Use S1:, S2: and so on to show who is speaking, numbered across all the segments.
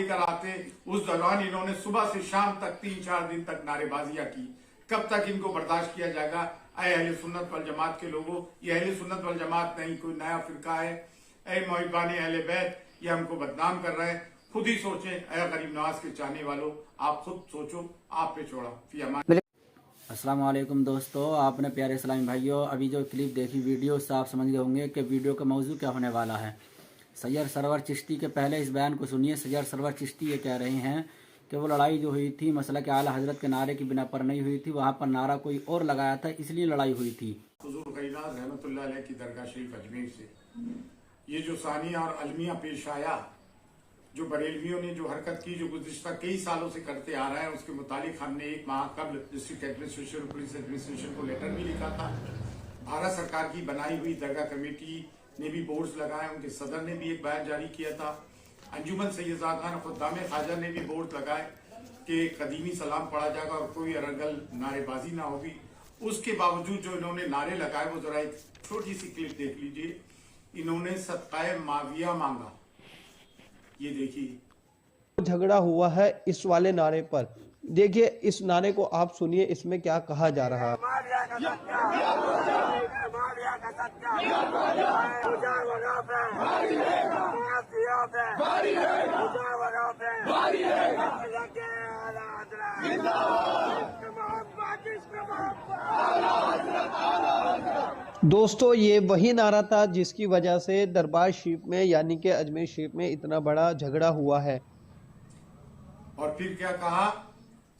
S1: लेकर आते, उस दौरान इन्होंने सुबह से शाम तक 3-4 दिन तक नारेबाजियां की। कब तक इनको बर्दाश्त किया जाएगा? अहले सुन्नत वल जमात के लोगों, ये अहले सुन्नत वल जमात नहीं कोई नया फिरका है। ऐ मोहिबान अहले बैत, ये हमको बदनाम कर रहे हैं। खुद ही सोचें, ऐ गरीब नवाज के चाहने वालों, आप खुद सोचो, आप पे छोड़ा फी अमान।
S2: अस्सलाम वालेकुम दोस्तों, आपने प्यारे इस्लामी भाइयों अभी जो क्लिप देखी वीडियो से आप समझ गए होंगे कि वीडियो का मौजू क्या होने वाला है। सैयद सरवर चिश्ती के पहले इस बयान को सुनिए। सैयद सरवर चिश्ती ये कह रहे हैं कि वो लड़ाई जो हुई थी मसला के आला हजरत के नारे की बिना पर नहीं हुई थी, वहाँ पर नारा कोई और लगाया था, इसलिए लड़ाई हुई थी।
S1: हुजूर गैनाज रहमतुल्लाह अलैह की दरगाह शरीफ अजमेर से ये जो सानिया और अलमिया पेश आया, जो बरेलवियों ने जो हरकत की, जो गुज़िश्ता कई सालों से करते आ रहा है, उसके मुतालिक हमने 1 माह कबल डिस्ट्रिक्ट एडमिनिस्ट्रेशन, पुलिस एडमिनिस्ट्रेशन को लेटर भी लिखा था। भारत सरकार की बनाई हुई दरगाह कमेटी ने भी बोर्ड्स लगाए, उनके सदर ने भी एक बयान जारी किया था। अंजुमन सैयदागान खुद्दाम ख्वाजा ने भी बोर्ड लगाए कि कदीमी सलाम पढ़ा जाएगा और कोई अरगल नारेबाजी ना होगी। उसके बावजूद जो इन्होंने नारे लगाए, वो जरा एक छोटी सी क्लिप देख लीजिए। इन्होंने सदक़ाए माविया मांगा, ये देखिए।
S3: झगड़ा हुआ है इस वाले नारे पर, देखिए इस नारे को आप सुनिए, इसमें क्या कहा जा रहा है। दोस्तों ये वही नारा था जिसकी वजह से दरबार शरीफ में यानी कि अजमेर शरीफ में इतना बड़ा झगड़ा हुआ है।
S1: और फिर क्या कहा?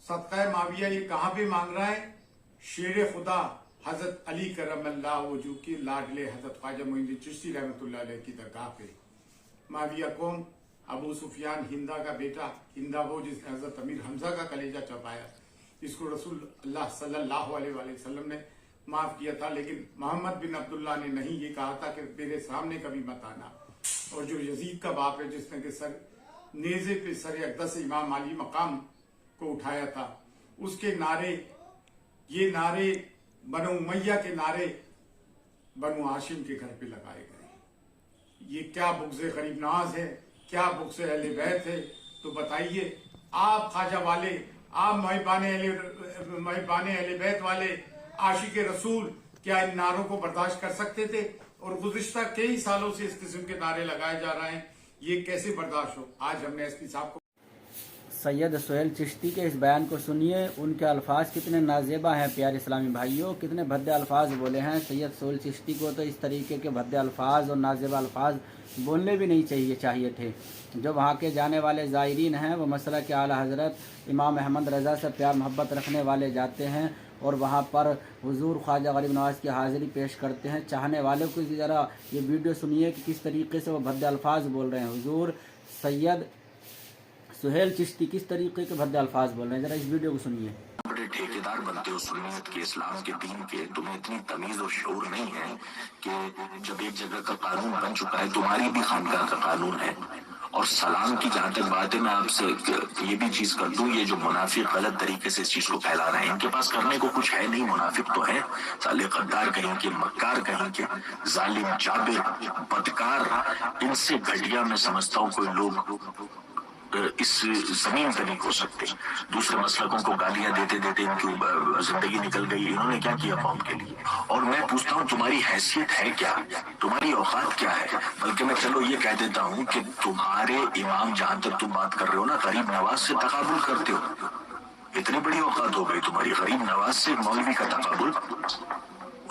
S1: सदक़ा माविया ये कहाँ पे मांग रहा है? शेर खुदा हजरत अली करमल्लाहु वजहू की लाडले हजरत ख्वाजा मोइनुद्दीन चिश्ती रहमतुल्लाह अलैह की दरगाह पे। माविया कौन? अबू सुफियान हिंदा का बेटा, हिंदा वो जिसने हजरत अमीर हमजा का कलेजा चबाया, जिसको रसूल अल्लाह सल्लल्लाहु अलैहि वसल्लम ने माफ किया था, लेकिन मोहम्मद बिन अब्दुल्ला ने नहीं, ये कहा था कि मेरे सामने कभी मत आना। और जो यजीद का बाप है, जिसने के सर नेजे पे सर अक़दस इमाम अली मकाम को उठाया था, उसके नारे, ये नारे बनु उमैया के नारे बनु हाशिम के घर पे लगाए गए। ये क्या बुग़्ज़े गरीब नवाज है, क्या बुग़्ज़े अहले बैत है? तो बताइए आप ख्वाजा वाले, आप महबान अहले बैत वाले, आशिक रसूल, क्या इन नारों को बर्दाश्त कर सकते थे? और गुज़िश्ता कई सालों से इस किस्म के नारे लगाए जा रहे हैं, ये कैसे बर्दाश्त हो? आज हमने एसपी साहब को।
S2: सैयद सुहेल चिश्ती के इस बयान को सुनिए, उनके अल्फाज कितने नाजेबा हैं प्यारे इस्लामी भाइयों, कितने भद्दे अल्फाज बोले हैं। सैयद सुहेल चिश्ती को तो इस तरीके के भद्दे अल्फाज और नाजेबा अल्फाज बोलने भी नहीं चाहिए थे। जो वहाँ के जाने वाले ज़ायरीन हैं वो मसला के आला हज़रत इमाम अहमद रज़ा से प्यार मोहब्बत रखने वाले जाते हैं और वहाँ पर हुजूर ख्वाजा गरीब नवाज़ की हाज़िरी पेश करते हैं। चाहने वालों को ज़रा ये वीडियो सुनिए कि किस तरीके से वो भद्दे अल्फाज बोल रहे हैं। हुजूर सैयद सुहेल चिश्ती किस तरीके के भद्दे अल्फाज बोल रहे हैं, जरा इस वीडियो को सुनिए।
S4: बड़े ठेकेदार बनते हो सुन्नियत के, इस्लाम के, दीन के, तुम्हें इतनी तमीज और शऊर नहीं है कि जब एक जगह का कानून बन चुका है, तुम्हारी भी खानका का कानून है। और सलाम की जहां तक बात है, मैं आपसे ये भी चीज कर दूं, ये जो मुनाफिक गलत तरीके से इस चीज को फैला रहे हैं, इनके पास करने को कुछ है नहीं। मुनाफिक तो है, साले गद्दार कहीं के, मक्कार कहीं के, जालिम, जाबिर, बदकार, इनसे घटिया मैं समझता हूँ कोई लोग इस जमीन पे नहीं हो सकते। दूसरे मसलकों को गालियां देते देते इनकी जिंदगी निकल गई। इन्होंने क्या किया कौम के लिए? और मैं पूछता हूँ तुम्हारी हैसियत है क्या, तुम्हारी औकात क्या है? बल्कि मैं चलो ये कह देता हूँ कि तुम्हारे इमाम, जहां तक तुम बात कर रहे हो ना, गरीब नवाज से तकाबुल करते हो। इतनी बड़ी औकात हो गई तुम्हारी, गरीब नवाज से मौलवी का तकाबुल,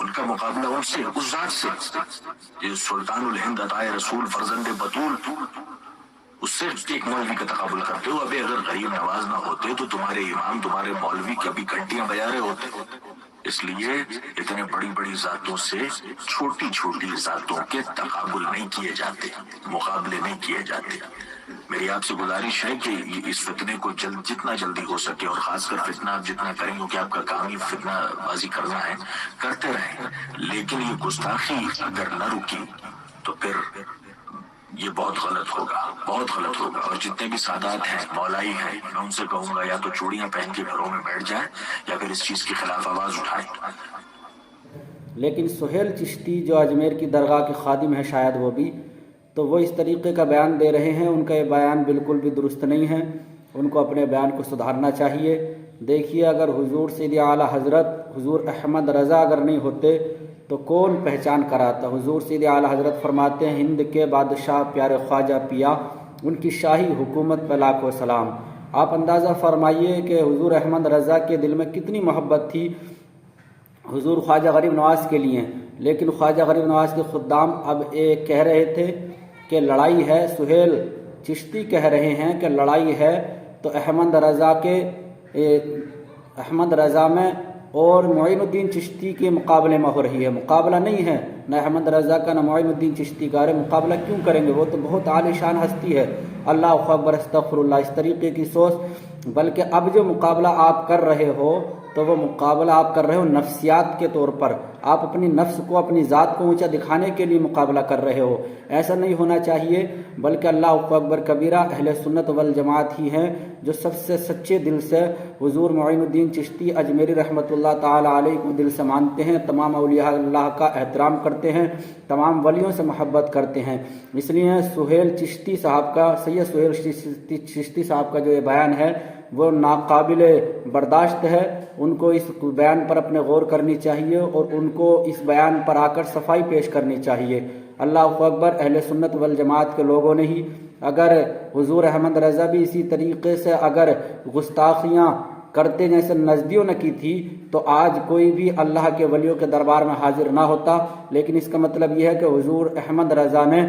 S4: उनका मुकाबला उनसे, उस जात से सुल्तानुल हिंद अताए रसूल फरजंद बतूल, उससे एक मौलवी का तकाबुल करते हो। अबे अगर गरीब नवाज ना होते तो तुम्हारे इमाम, तुम्हारे मौलवी कभी घंटियां बजा रहे होते। इसलिए इतने बड़ी बड़ी जातों से छोटी छोटी जातों के तकाबुल नहीं किए जाते, मुकाबले नहीं किए जाते। मेरी आपसे गुजारिश है कि इस फितने को जितना जल्दी हो सके, और खासकर फितना आप जितना करें, क्योंकि आपका काम ही फितनाबाजी करना है, करते रहें। लेकिन ये गुस्ताखी अगर न रुकी तो फिर ये बहुत गलत होगा, बहुत गलत होगा। और जितने भी सादात हैं, मौलाई हैं, मैं उनसे कहूंगा या तो चूड़ियां पहन के घरों में बैठ जाएं या फिर इस चीज के खिलाफ आवाज उठाएं।
S2: लेकिन सुहेल चिश्ती जो अजमेर की दरगाह के खादिम है, शायद वो भी تو وہ اس طریقے کا بیان دے رہے ہیں، ان کا یہ بیان بالکل بھی درست نہیں ہے، ان کو اپنے بیان کو سدھارنا چاہیے۔ دیکھیے اگر حضور سید اعلیٰ حضرت حضور احمد رضا اگر نہیں ہوتے تو کون پہچان کراتا؟ حضور سید اعلیٰ حضرت فرماتے ہیں ہند کے بادشاہ پیارے خواجہ پیا، ان کی شاہی حکومت پہ لاکھوں سلام۔ آپ اندازہ فرمائیے کہ حضور احمد رضا کے دل میں کتنی محبت تھی حضور خواجہ غریب نواز کے لیے، لیکن خواجہ غریب نواز کے خدام اب ایک کہہ رہے تھے کہ لڑائی ہے، سہیل چشتی کہہ رہے ہیں کہ لڑائی ہے تو احمد رضا میں اور معین الدین چشتی کے مقابلے میں ہو رہی ہے، مقابلہ نہیں ہے، نہ احمد رضا کا نہ معین الدین چشتی کا، مقابلہ کیوں کریں گے؟ وہ تو بہت عالی شان ہستی ہے، اللہ اکبر استغفر اللہ، اس طریقے کی سوچ۔ بلکہ اب جو مقابلہ آپ کر رہے ہو تو وہ مقابلہ آپ کر رہے ہو نفسیات کے طور پر، آپ اپنی نفس کو اپنی ذات کو اونچا دکھانے کے لیے مقابلہ کر رہے ہو، ایسا نہیں ہونا چاہیے۔ بلکہ اللہ اکبر کبیرہ اہل سنت والجماعت ہی ہیں جو سب سے سچے دل سے حضور معین الدین چشتی اجمیری رحمۃ اللہ تعالی علیہ کو دل سے مانتے ہیں، تمام اولیاء اللہ کا احترام کرتے ہیں، تمام ولیوں سے محبت کرتے ہیں۔ اس لیے سہیل چشتی صاحب کا، سید سہیل چشتی صاحب کا جو یہ بیان ہے وہ ناقابل برداشت ہے، ان کو اس بیان پر اپنے غور کرنی چاہیے اور ان کو اس بیان پر آ کر صفائی پیش کرنی چاہیے۔ اللہ اکبر، اہل سنت والجماعت کے لوگوں نے ہی اگر حضور احمد رضا بھی اسی طریقے سے اگر گستاخیاں کرتے جیسے نزدیوں نے کی تھی تو آج کوئی بھی اللہ کے ولیوں کے دربار میں حاضر نہ ہوتا۔ لیکن اس کا مطلب یہ ہے کہ حضور احمد رضا نے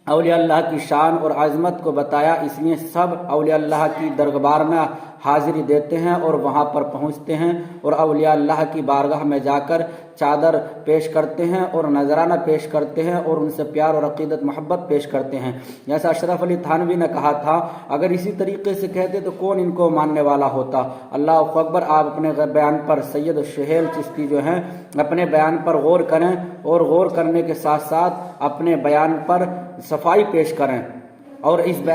S2: اولیاء اللہ کی شان اور عظمت کو بتایا، اس لیے سب اولیاء اللہ کی دربار میں حاضری دیتے ہیں اور وہاں پر پہنچتے ہیں اور اولیاء اللہ کی بارگاہ میں جا کر چادر پیش کرتے ہیں اور نذرانہ پیش کرتے ہیں اور ان سے پیار اور عقیدت محبت پیش کرتے ہیں۔ جیسا اشرف علی تھانوی نے کہا تھا اگر اسی طریقے سے کہتے تو کون ان کو ماننے والا ہوتا۔ اللہ اکبر، آپ اپنے بیان پر سید سہیل چشتی جو ہیں اپنے بیان پر غور کریں اور غور کرنے کے ساتھ ساتھ اپنے بیان پر صفائی پیش کریں اور اس بیان